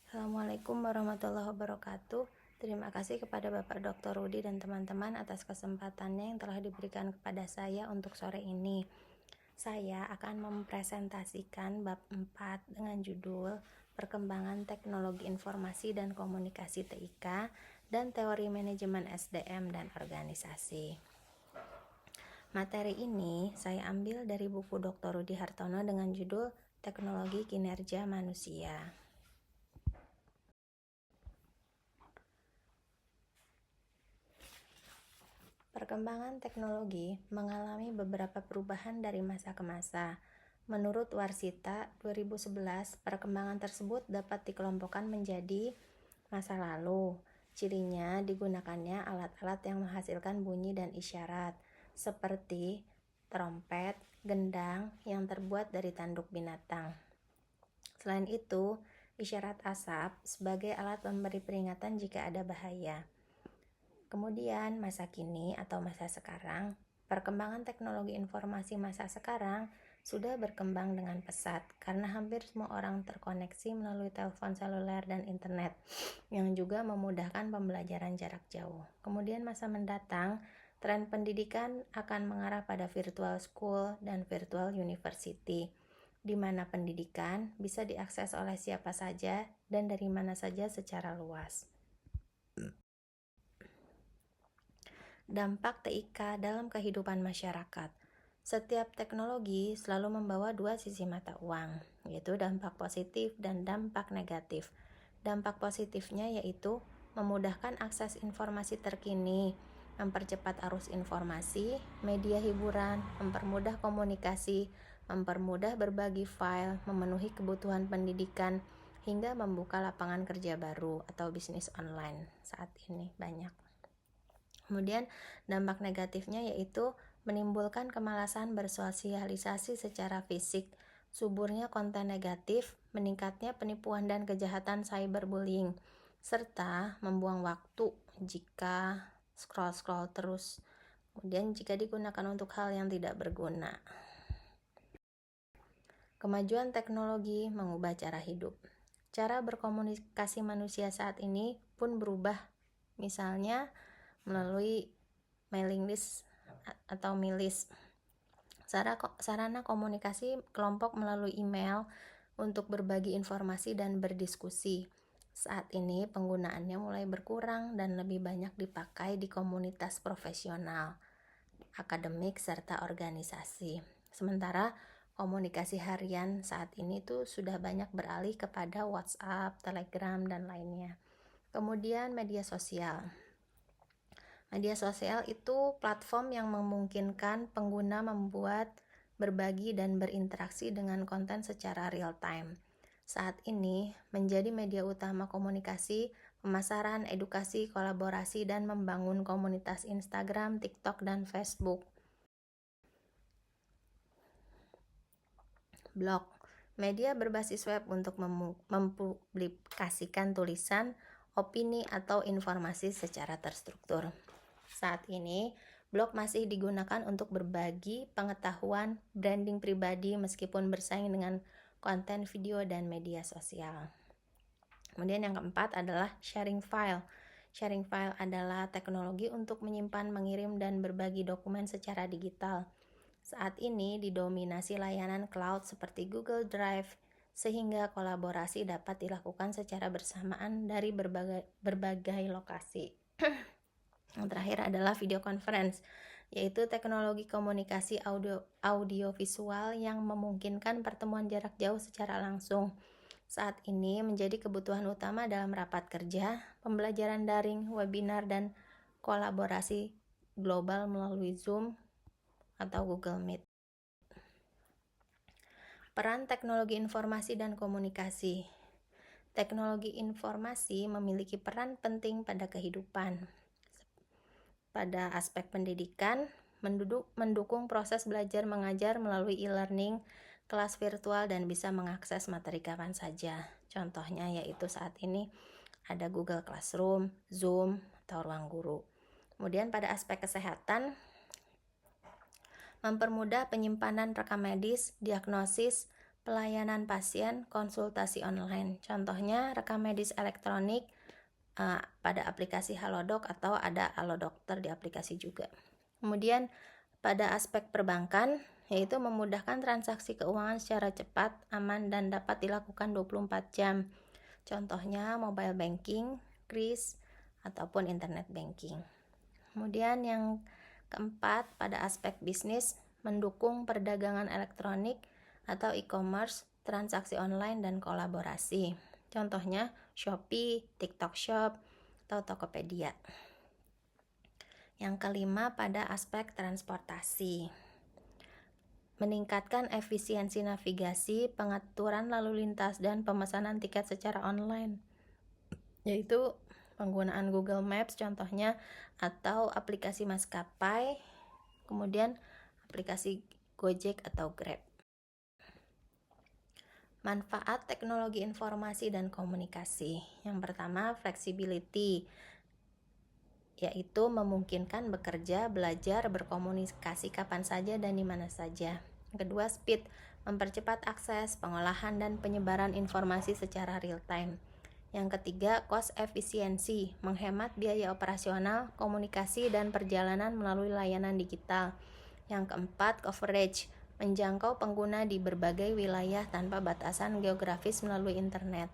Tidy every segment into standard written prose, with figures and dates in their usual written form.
Assalamualaikum warahmatullahi wabarakatuh. Terima kasih kepada Bapak Dr. Rudi dan teman-teman atas kesempatannya yang telah diberikan kepada saya untuk sore ini. Saya akan mempresentasikan bab 4 dengan judul Perkembangan Teknologi Informasi dan Komunikasi TIK dan Teori Manajemen SDM dan Organisasi. Materi ini saya ambil dari buku Dr. Rudi Hartono dengan judul Teknologi Kinerja Manusia. Perkembangan teknologi mengalami beberapa perubahan dari masa ke masa. Menurut Warsita 2011, perkembangan tersebut dapat dikelompokkan menjadi masa lalu. Cirinya digunakannya alat-alat yang menghasilkan bunyi dan isyarat, seperti trompet, gendang yang terbuat dari tanduk binatang. Selain itu, isyarat asap sebagai alat memberi peringatan jika ada bahaya. Kemudian masa kini atau masa sekarang, perkembangan teknologi informasi masa sekarang sudah berkembang dengan pesat karena hampir semua orang terkoneksi melalui telepon seluler dan internet yang juga memudahkan pembelajaran jarak jauh. Kemudian masa mendatang, tren pendidikan akan mengarah pada virtual school dan virtual university, di mana pendidikan bisa diakses oleh siapa saja dan dari mana saja secara luas. Dampak TIK dalam kehidupan masyarakat. Setiap teknologi selalu membawa dua sisi mata uang, yaitu dampak positif dan dampak negatif. Dampak positifnya yaitu memudahkan akses informasi terkini, mempercepat arus informasi, media hiburan, mempermudah komunikasi, mempermudah berbagi file, memenuhi kebutuhan pendidikan, hingga membuka lapangan kerja baru atau bisnis online saat ini banyak. Kemudian dampak negatifnya yaitu menimbulkan kemalasan bersosialisasi secara fisik, suburnya konten negatif, meningkatnya penipuan dan kejahatan cyberbullying, serta membuang waktu jika scroll terus. Kemudian jika digunakan untuk hal yang tidak berguna. Kemajuan teknologi mengubah cara hidup. Cara berkomunikasi manusia saat ini pun berubah, misalnya melalui mailing list atau milis. Sarana komunikasi kelompok melalui email untuk berbagi informasi dan berdiskusi. Saat ini penggunaannya mulai berkurang dan lebih banyak dipakai di komunitas profesional, akademik, serta organisasi. Sementara komunikasi harian saat ini tuh sudah banyak beralih kepada WhatsApp, Telegram, dan lainnya. Kemudian media sosial. Media sosial itu platform yang memungkinkan pengguna membuat, berbagi, dan berinteraksi dengan konten secara real time. Saat ini menjadi media utama komunikasi, pemasaran, edukasi, kolaborasi, dan membangun komunitas Instagram, TikTok, dan Facebook. Blog, media berbasis web untuk mempublikasikan tulisan, opini, atau informasi secara terstruktur. Saat ini, blog masih digunakan untuk berbagi pengetahuan, branding pribadi meskipun bersaing dengan konten video dan media sosial. Kemudian yang keempat adalah sharing file. Sharing file adalah teknologi untuk menyimpan, mengirim, dan berbagi dokumen secara digital. Saat ini didominasi layanan cloud seperti Google Drive, sehingga kolaborasi dapat dilakukan secara bersamaan dari berbagai lokasi. Yang terakhir adalah video conference, yaitu teknologi komunikasi audiovisual yang memungkinkan pertemuan jarak jauh secara langsung. Saat ini menjadi kebutuhan utama dalam rapat kerja, pembelajaran daring, webinar, dan kolaborasi global melalui Zoom atau Google Meet. Peran teknologi informasi dan komunikasi. Teknologi informasi memiliki peran penting pada kehidupan. Pada aspek pendidikan, mendukung proses belajar mengajar melalui e-learning, kelas virtual, dan bisa mengakses materi kapan saja. Contohnya yaitu saat ini ada Google Classroom, Zoom, atau Ruang Guru. Kemudian pada aspek kesehatan, mempermudah penyimpanan rekam medis, diagnosis, pelayanan pasien konsultasi online. Contohnya rekam medis elektronik pada aplikasi Halodoc atau ada Halodokter di aplikasi juga. Kemudian pada aspek perbankan, yaitu memudahkan transaksi keuangan secara cepat, aman, dan dapat dilakukan 24 jam. Contohnya mobile banking, kris, ataupun internet banking. Kemudian yang keempat, pada aspek bisnis, mendukung perdagangan elektronik atau e-commerce, transaksi online, dan kolaborasi. Contohnya Shopee, TikTok Shop, atau Tokopedia. Yang kelima, pada aspek transportasi, meningkatkan efisiensi navigasi, pengaturan lalu lintas, dan pemesanan tiket secara online, yaitu penggunaan Google Maps contohnya, atau aplikasi maskapai, kemudian aplikasi Gojek atau Grab. Manfaat teknologi informasi dan komunikasi. Yang pertama, flexibility, yaitu memungkinkan bekerja, belajar, berkomunikasi kapan saja dan di mana saja. Kedua, speed, mempercepat akses, pengolahan, dan penyebaran informasi secara real time. Yang ketiga, cost efisiensi, menghemat biaya operasional, komunikasi, dan perjalanan melalui layanan digital. Yang keempat, coverage, menjangkau pengguna di berbagai wilayah tanpa batasan geografis melalui internet.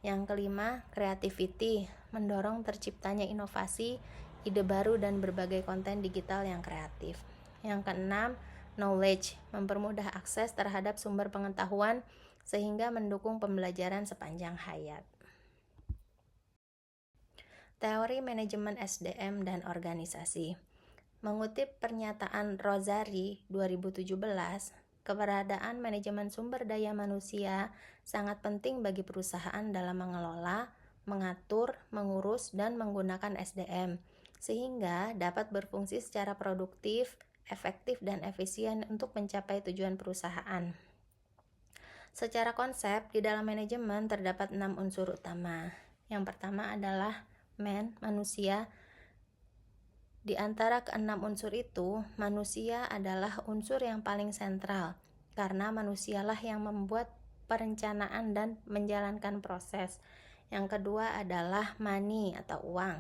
Yang kelima, creativity, mendorong terciptanya inovasi, ide baru, dan berbagai konten digital yang kreatif. Yang keenam, knowledge, mempermudah akses terhadap sumber pengetahuan sehingga mendukung pembelajaran sepanjang hayat. Teori manajemen SDM dan organisasi. Mengutip pernyataan Rosari 2017, keberadaan manajemen sumber daya manusia sangat penting bagi perusahaan dalam mengelola, mengatur, mengurus, dan menggunakan SDM, sehingga dapat berfungsi secara produktif, efektif, dan efisien untuk mencapai tujuan perusahaan. Secara konsep, di dalam manajemen terdapat 6 unsur utama. Yang pertama adalah manusia. Di antara keenam unsur itu, manusia adalah unsur yang paling sentral, karena manusialah yang membuat perencanaan dan menjalankan proses. Yang kedua adalah money atau uang,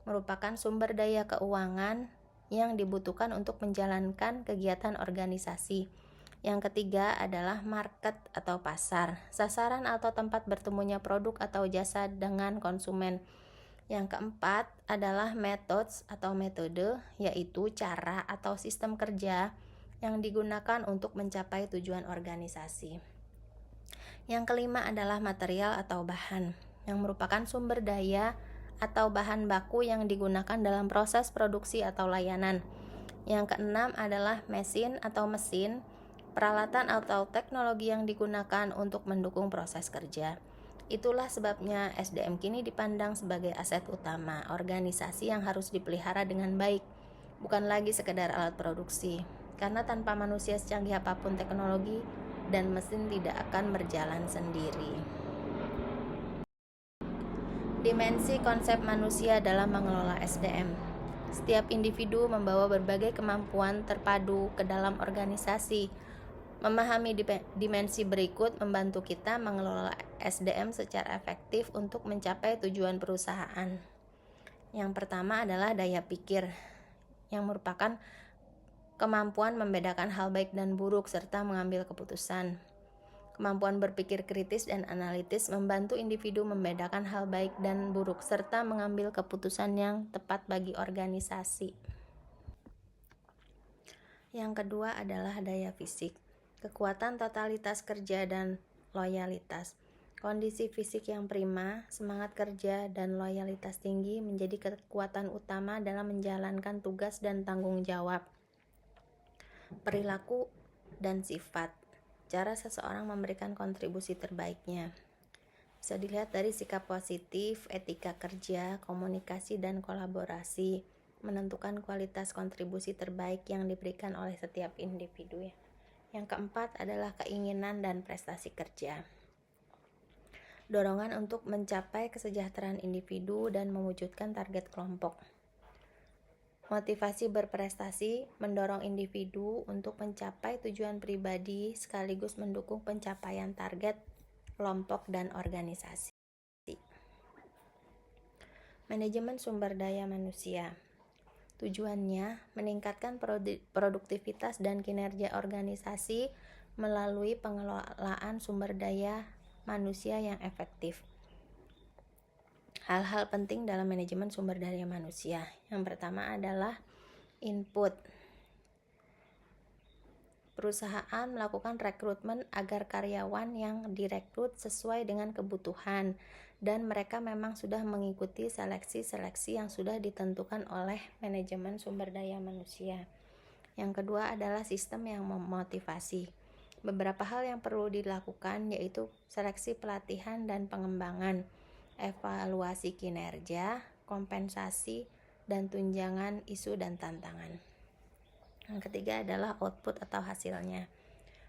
merupakan sumber daya keuangan yang dibutuhkan untuk menjalankan kegiatan organisasi. Yang ketiga adalah market atau pasar, sasaran atau tempat bertemunya produk atau jasa dengan konsumen. Yang keempat adalah methods atau metode, yaitu cara atau sistem kerja yang digunakan untuk mencapai tujuan organisasi. Yang kelima adalah material atau bahan, yang merupakan sumber daya atau bahan baku yang digunakan dalam proses produksi atau layanan. Yang keenam adalah mesin atau mesin, peralatan atau teknologi yang digunakan untuk mendukung proses kerja. Itulah sebabnya SDM kini dipandang sebagai aset utama organisasi yang harus dipelihara dengan baik, bukan lagi sekedar alat produksi. Karena tanpa manusia secanggih apapun teknologi dan mesin tidak akan berjalan sendiri. Dimensi konsep manusia dalam mengelola SDM. Setiap individu membawa berbagai kemampuan terpadu ke dalam organisasi. Memahami dimensi berikut membantu kita mengelola SDM secara efektif untuk mencapai tujuan perusahaan. Yang pertama adalah daya pikir, yang merupakan kemampuan membedakan hal baik dan buruk serta mengambil keputusan. Kemampuan berpikir kritis dan analitis membantu individu membedakan hal baik dan buruk serta mengambil keputusan yang tepat bagi organisasi. Yang kedua adalah daya fisik, kekuatan totalitas kerja dan loyalitas. Kondisi fisik yang prima, semangat kerja, dan loyalitas tinggi menjadi kekuatan utama dalam menjalankan tugas dan tanggung jawab. Perilaku dan sifat, cara seseorang memberikan kontribusi terbaiknya. Bisa dilihat dari sikap positif, etika kerja, komunikasi, dan kolaborasi, menentukan kualitas kontribusi terbaik yang diberikan oleh setiap individu. Yang keempat adalah keinginan dan prestasi kerja. Dorongan untuk mencapai kesejahteraan individu dan mewujudkan target kelompok. Motivasi berprestasi mendorong individu untuk mencapai tujuan pribadi sekaligus mendukung pencapaian target kelompok dan organisasi. Manajemen sumber daya manusia. Tujuannya meningkatkan produktivitas dan kinerja organisasi melalui pengelolaan sumber daya manusia yang efektif. Hal-hal penting dalam manajemen sumber daya manusia. Yang pertama adalah input. Perusahaan melakukan rekrutmen agar karyawan yang direkrut sesuai dengan kebutuhan dan mereka memang sudah mengikuti seleksi-seleksi yang sudah ditentukan oleh manajemen sumber daya manusia. Yang kedua adalah sistem yang memotivasi. Beberapa hal yang perlu dilakukan yaitu seleksi pelatihan dan pengembangan, evaluasi kinerja, kompensasi, dan tunjangan isu dan tantangan. Yang ketiga adalah output atau hasilnya.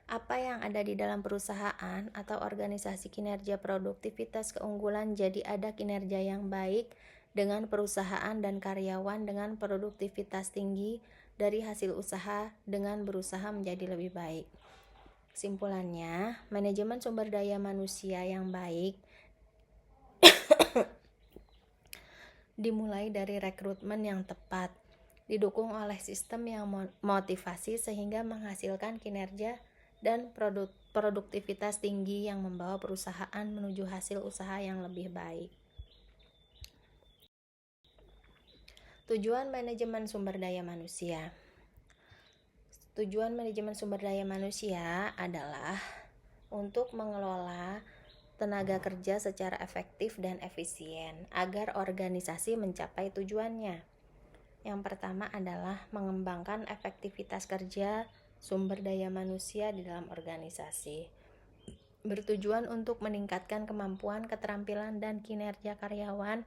Apa yang ada di dalam perusahaan atau organisasi kinerja produktivitas keunggulan, jadi ada kinerja yang baik dengan perusahaan dan karyawan dengan produktivitas tinggi dari hasil usaha dengan berusaha menjadi lebih baik. Kesimpulannya, manajemen sumber daya manusia yang baik dimulai dari rekrutmen yang tepat, didukung oleh sistem yang motivasi sehingga menghasilkan kinerja dan produktivitas tinggi yang membawa perusahaan menuju hasil usaha yang lebih baik. Tujuan manajemen sumber daya manusia. Tujuan manajemen sumber daya manusia adalah untuk mengelola tenaga kerja secara efektif dan efisien agar organisasi mencapai tujuannya. Yang pertama adalah mengembangkan efektivitas kerja sumber daya manusia di dalam organisasi. Bertujuan untuk meningkatkan kemampuan, keterampilan, dan kinerja karyawan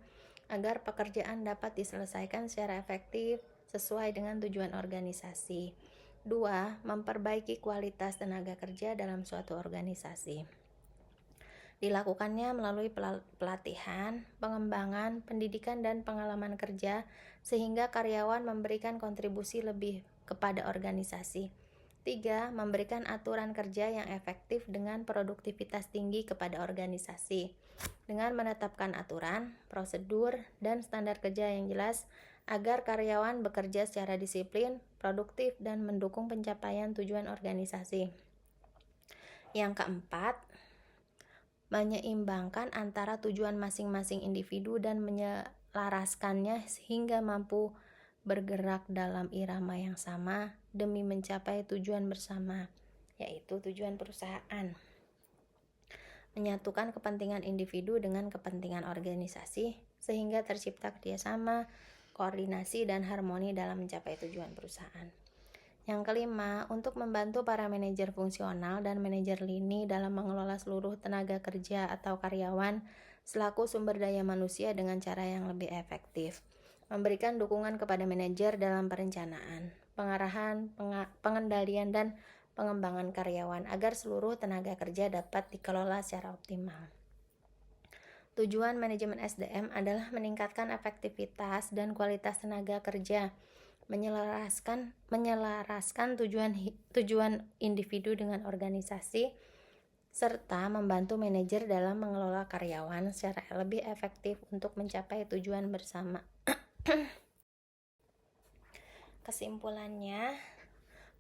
agar pekerjaan dapat diselesaikan secara efektif sesuai dengan tujuan organisasi. 2. Memperbaiki kualitas tenaga kerja dalam suatu organisasi. Dilakukannya melalui pelatihan, pengembangan, pendidikan, dan pengalaman kerja sehingga karyawan memberikan kontribusi lebih kepada organisasi. 3. Memberikan aturan kerja yang efektif dengan produktivitas tinggi kepada organisasi. Dengan menetapkan aturan, prosedur, dan standar kerja yang jelas agar karyawan bekerja secara disiplin, produktif, dan mendukung pencapaian tujuan organisasi. Yang keempat, menyeimbangkan antara tujuan masing-masing individu dan menyelaraskannya sehingga mampu bergerak dalam irama yang sama demi mencapai tujuan bersama, yaitu tujuan perusahaan. Menyatukan kepentingan individu dengan kepentingan organisasi sehingga tercipta kerjasama, koordinasi, dan harmoni dalam mencapai tujuan perusahaan. Yang kelima, untuk membantu para manajer fungsional dan manajer lini dalam mengelola seluruh tenaga kerja atau karyawan selaku sumber daya manusia dengan cara yang lebih efektif. Memberikan dukungan kepada manajer dalam perencanaan, pengarahan, pengendalian, dan pengembangan karyawan agar seluruh tenaga kerja dapat dikelola secara optimal. Tujuan manajemen SDM adalah meningkatkan efektivitas dan kualitas tenaga kerja, menyelaraskan tujuan individu dengan organisasi, serta membantu manajer dalam mengelola karyawan secara lebih efektif untuk mencapai tujuan bersama. Kesimpulannya,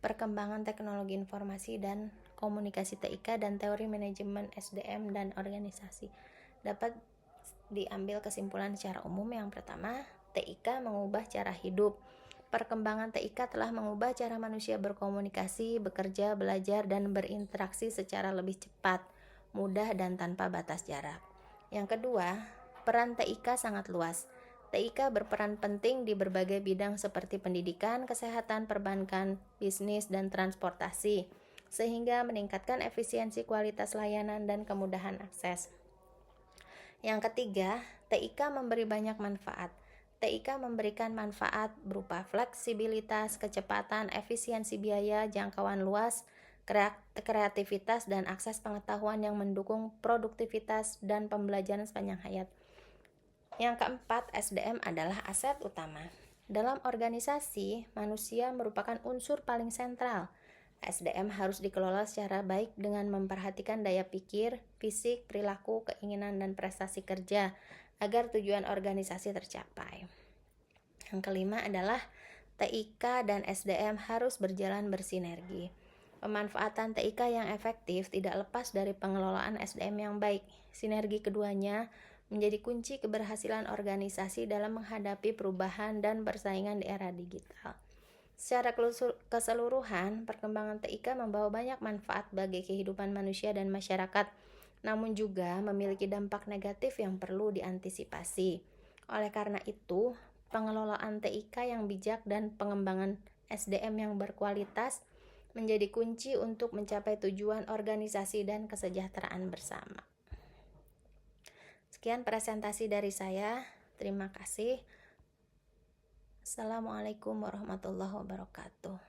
perkembangan teknologi informasi dan komunikasi TIK dan teori manajemen SDM dan organisasi dapat diambil kesimpulan secara umum. Yang pertama, TIK mengubah cara hidup. Perkembangan TIK telah mengubah cara manusia berkomunikasi, bekerja, belajar, dan berinteraksi secara lebih cepat, mudah, dan tanpa batas jarak. Yang kedua, peran TIK sangat luas. TIK berperan penting di berbagai bidang seperti pendidikan, kesehatan, perbankan, bisnis, dan transportasi, sehingga meningkatkan efisiensi kualitas layanan dan kemudahan akses. Yang ketiga, TIK memberi banyak manfaat. TIK memberikan manfaat berupa fleksibilitas, kecepatan, efisiensi biaya, jangkauan luas, kreativitas, dan akses pengetahuan yang mendukung produktivitas dan pembelajaran sepanjang hayat. Yang keempat, SDM adalah aset utama. Dalam organisasi, manusia merupakan unsur paling sentral. SDM harus dikelola secara baik dengan memperhatikan daya pikir, fisik, perilaku, keinginan, dan prestasi kerja agar tujuan organisasi tercapai. Yang kelima adalah TIK dan SDM harus berjalan bersinergi. Pemanfaatan TIK yang efektif tidak lepas dari pengelolaan SDM yang baik. Sinergi keduanya menjadi kunci keberhasilan organisasi dalam menghadapi perubahan dan persaingan di era digital. Secara keseluruhan, perkembangan TIK membawa banyak manfaat bagi kehidupan manusia dan masyarakat, namun juga memiliki dampak negatif yang perlu diantisipasi. Oleh karena itu, pengelolaan TIK yang bijak dan pengembangan SDM yang berkualitas menjadi kunci untuk mencapai tujuan organisasi dan kesejahteraan bersama. Sekian presentasi dari saya. Terima kasih. Assalamualaikum warahmatullahi wabarakatuh.